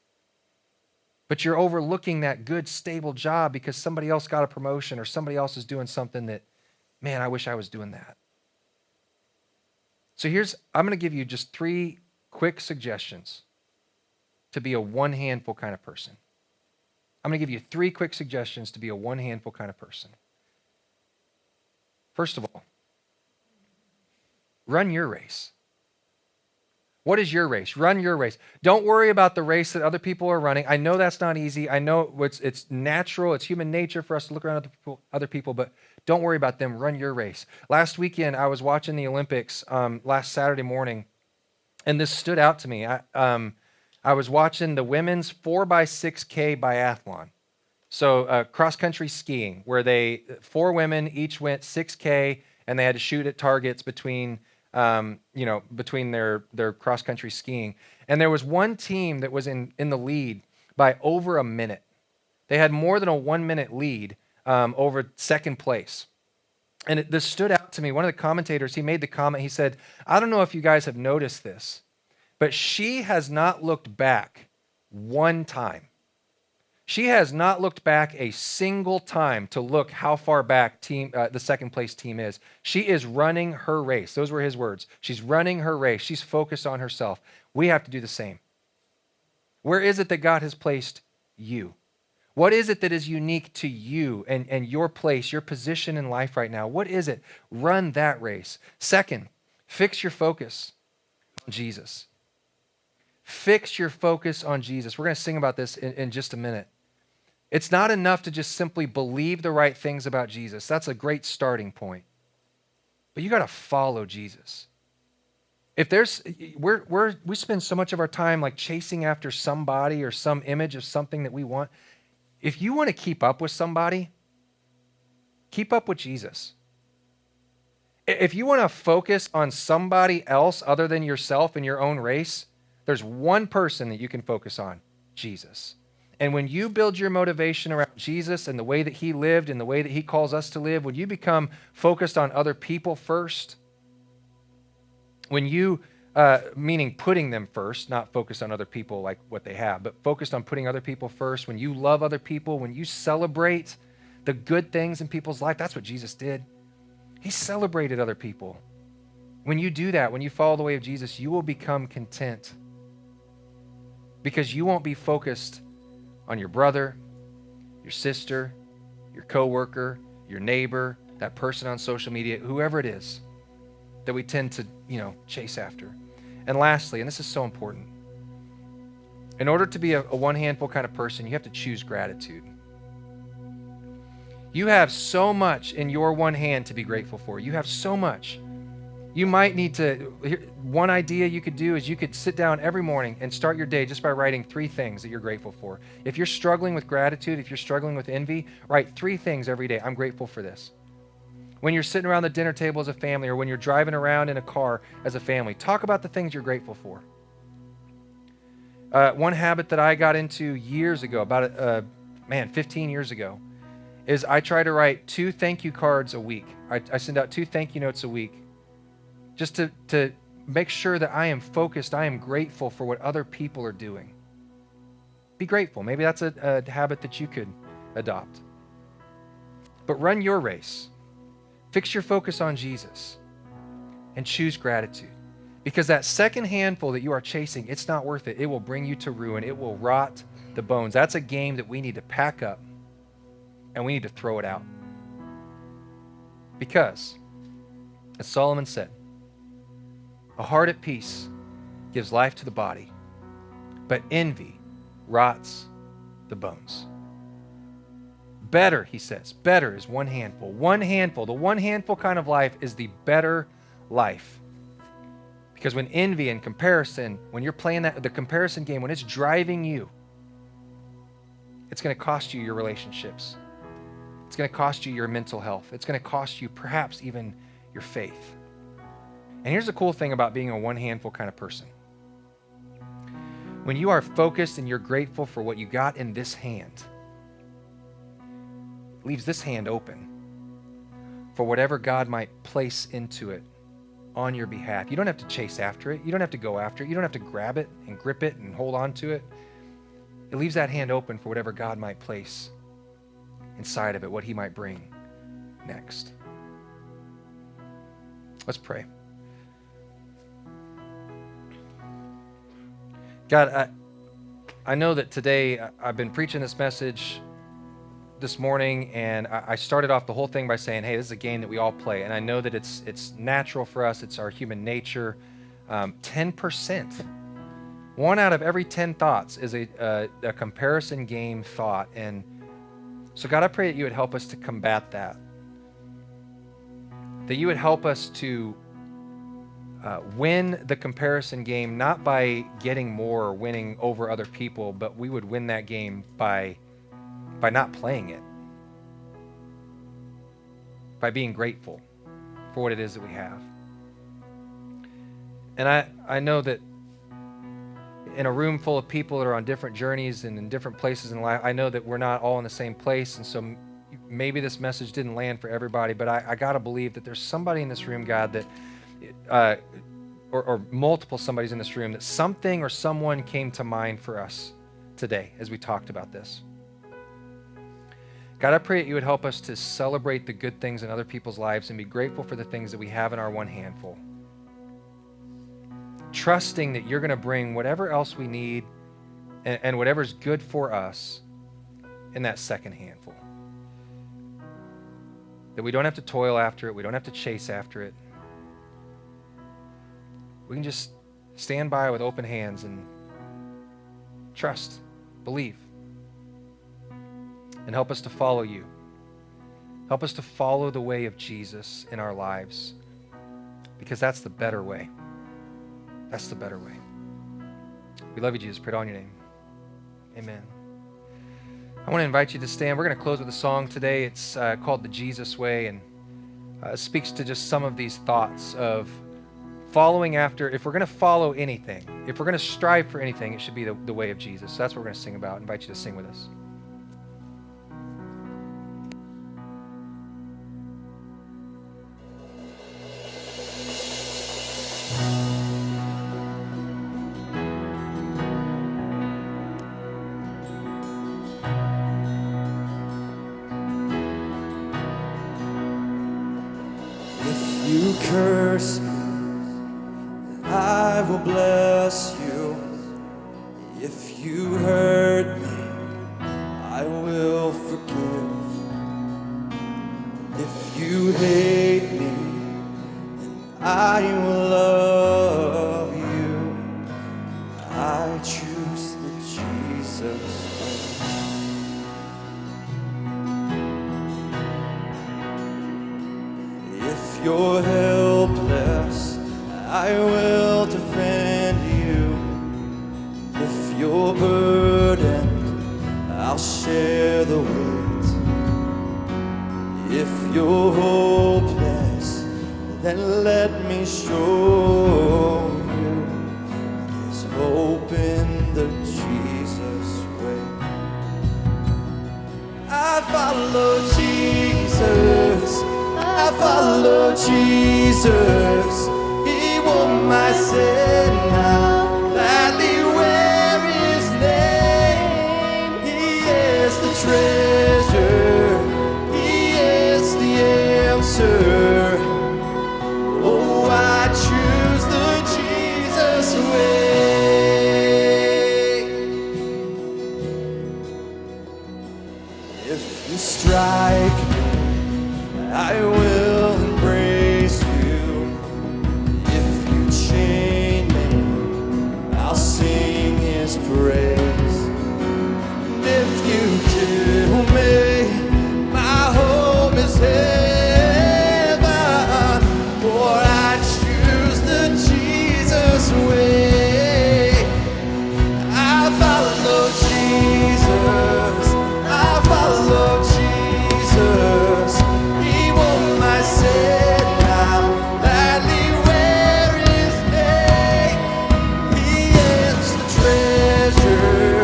Speaker 8: But you're overlooking that good, stable job because somebody else got a promotion or somebody else is doing something that, man, I wish I was doing that. So I'm going to give you just 3 quick suggestions to be a one-handful kind of person. I'm going to give you 3 quick suggestions to be a one-handful kind of person. First of all, run your race. What is your race? Run your race. Don't worry about the race that other people are running. I know that's not easy. I know it's natural. It's human nature for us to look around at other people, but don't worry about them. Run your race. Last weekend, I was watching the Olympics last Saturday morning, and this stood out to me. I was watching the women's 4x6K biathlon. So cross-country skiing, where 4 women each went 6K, and they had to shoot at targets between their cross-country skiing. And there was one team that was in the lead by over a minute. They had more than a 1-minute lead over second place. And this stood out to me. One of the commentators, he made the comment, he said, I don't know if you guys have noticed this, but she has not looked back one time. She has not looked back a single time to look how far back the second place team is. She is running her race. Those were his words. She's running her race. She's focused on herself. We have to do the same. Where is it that God has placed you? What is it that is unique to you and your place, your position in life right now? What is it? Run that race. Second, fix your focus on Jesus. Fix your focus on Jesus. We're going to sing about this in just a minute. It's not enough to just simply believe the right things about Jesus. That's a great starting point. But you got to follow Jesus. If we spend so much of our time like chasing after somebody or some image of something that we want. If you want to keep up with somebody, keep up with Jesus. If you want to focus on somebody else other than yourself in your own race, there's one person that you can focus on, Jesus. And when you build your motivation around Jesus and the way that he lived and the way that he calls us to live, when you become focused on other people first, when you, meaning putting them first, not focused on other people like what they have, but focused on putting other people first, when you love other people, when you celebrate the good things in people's life, that's what Jesus did. He celebrated other people. When you do that, when you follow the way of Jesus, you will become content because you won't be focused on your brother, your sister, your coworker, your neighbor, that person on social media, whoever it is that we tend to, chase after. And lastly, and this is so important, in order to be a one-handful kind of person, you have to choose gratitude. You have so much in your one hand to be grateful for. You have so much. You might need one idea you could do is you could sit down every morning and start your day just by writing 3 things that you're grateful for. If you're struggling with gratitude, if you're struggling with envy, write 3 things every day. I'm grateful for this. When you're sitting around the dinner table as a family or when you're driving around in a car as a family, talk about the things you're grateful for. One habit that I got into years ago, 15 years ago, is I try to write 2 thank you cards a week. I send out 2 thank you notes a week. Just to make sure that I am focused, I am grateful for what other people are doing. Be grateful. Maybe that's a habit that you could adopt. But run your race. Fix your focus on Jesus and choose gratitude. Because that second handful that you are chasing, it's not worth it. It will bring you to ruin. It will rot the bones. That's a game that we need to pack up and we need to throw it out. Because, as Solomon said, a heart at peace gives life to the body, but envy rots the bones. Better, he says, better is one handful. One handful, the one handful kind of life is the better life. Because when envy and comparison, when you're playing the comparison game, when it's driving you, it's going to cost you your relationships. It's going to cost you your mental health. It's going to cost you perhaps even your faith. And here's the cool thing about being a one-handful kind of person. When you are focused and you're grateful for what you got in this hand, it leaves this hand open for whatever God might place into it on your behalf. You don't have to chase after it. You don't have to go after it. You don't have to grab it and grip it and hold on to it. It leaves that hand open for whatever God might place inside of it, what he might bring next. Let's pray. God, I know that today I've been preaching this message this morning, and I started off the whole thing by saying, hey, this is a game that we all play, and I know that it's natural for us. It's our human nature. 10%. 1 out of every 10 thoughts is a comparison game thought, and so God, I pray that you would help us to combat that. That you would help us to win the comparison game, not by getting more or winning over other people, but we would win that game by not playing it, by being grateful for what it is that we have. And I know that in a room full of people that are on different journeys and in different places in life, I know that we're not all in the same place, and so maybe this message didn't land for everybody, but I got to believe that there's somebody in this room, God, that or multiple somebodies in this room, that something or someone came to mind for us today as we talked about this. God, I pray that you would help us to celebrate the good things in other people's lives and be grateful for the things that we have in our one handful. Trusting that you're going to bring whatever else we need and whatever's good for us in that second handful. That we don't have to toil after it. We don't have to chase after it. We can just stand by with open hands and trust, believe. And help us to follow you. Help us to follow the way of Jesus in our lives, because that's the better way. That's the better way. We love you, Jesus. Pray it all in your name. Amen. I want to invite you to stand. We're going to close with a song today. It's called The Jesus Way, and it speaks to just some of these thoughts of following after. If we're going to follow anything, if we're going to strive for anything, it should be the way of Jesus. So that's what we're going to sing about. I invite you to sing with us.
Speaker 1: You curse me, I will bless you. If you hurt me, I will forgive. If you hate me, then I will love you. I choose the Jesus way. If you're helpless, I will defend you. If you're burdened, I'll share the weight. If you're hopeless, then let me show you there's hope in the Jesus way. I follow Jesus, I follow Jesus. He won my sin, now gladly wear his name. He is the treasure, he is the answer. Oh, I choose the Jesus way. If you strike me, I will embrace you. If you chain me, I'll sing his praise. And if you kill me, my home is heaven. For I choose the Jesus I follow Jesus. He won't my sin now. Gladly wear his name. He is the treasure.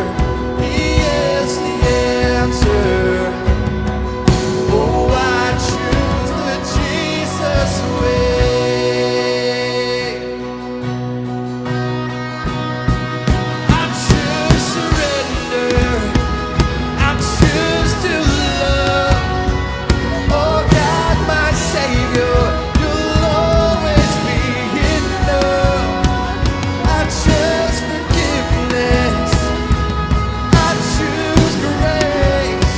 Speaker 1: He is the answer. Oh, I choose the Jesus way. I choose surrender. I choose to love. Oh God, my Savior, you'll always be enough. I choose forgiveness. I choose grace.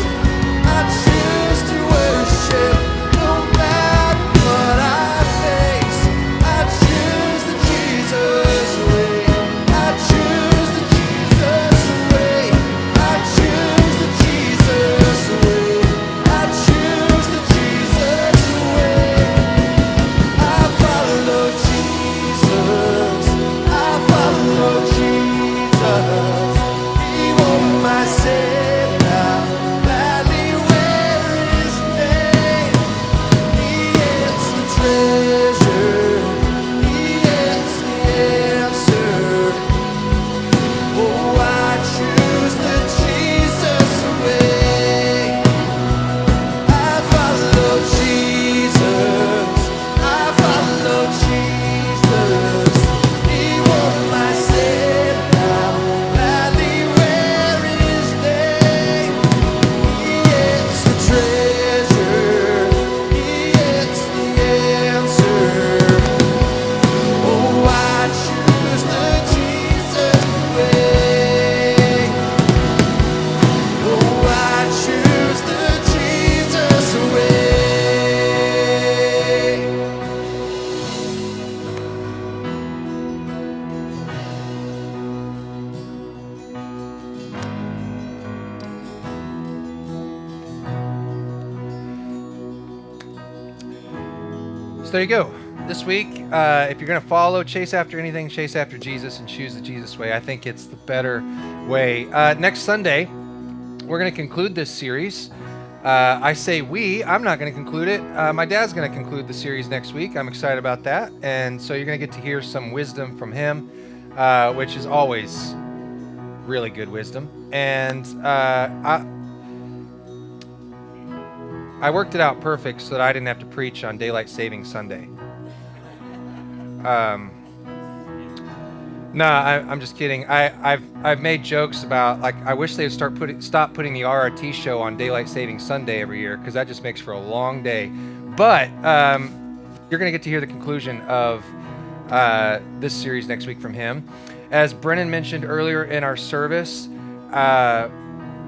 Speaker 1: I choose to worship no matter what I face. I choose the Jesus way. I choose the Jesus way. I choose the Jesus way. I choose the Jesus way. I follow Jesus. I follow Jesus. He won't my sin now. Gladly wear his name. He is the treasure. He is the answer. Oh, I choose the Jesus way. I follow Jesus. I follow Jesus. He won't my sin now. Gladly wear his name. He is the treasure. He is the answer. Oh, I choose the Jesus way. Oh, I choose the Jesus way.
Speaker 8: So there you go. This week, if you're going to follow, chase after anything, chase after Jesus and choose the Jesus way. I think it's the better way. Next Sunday, we're going to conclude this series. I say we. I'm not going to conclude it. My dad's going to conclude the series next week. I'm excited about that. And so you're going to get to hear some wisdom from him, which is always really good wisdom. And I worked it out perfect so that I didn't have to preach on Daylight Saving Sunday. No, I'm just kidding. I've made jokes about, like, I wish they would stop putting the RRT show on Daylight Saving Sunday every year, because that just makes for a long day. But you're going to get to hear the conclusion of this series next week from him. As Brennan mentioned earlier in our service,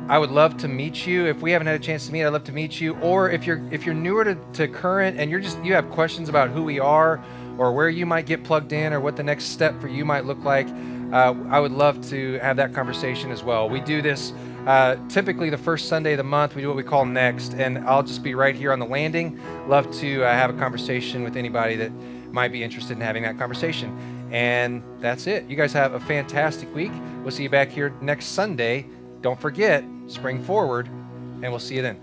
Speaker 8: I would love to meet you. If we haven't had a chance to meet, I'd love to meet you. Or if you're newer to Current and you have questions about who we are or where you might get plugged in or what the next step for you might look like, I would love to have that conversation as well. We do this typically the first Sunday of the month. We do what we call Next, and I'll just be right here on the landing. Love to have a conversation with anybody that might be interested in having that conversation. And that's it. You guys have a fantastic week. We'll see you back here next Sunday. Don't forget, spring forward, and we'll see you then.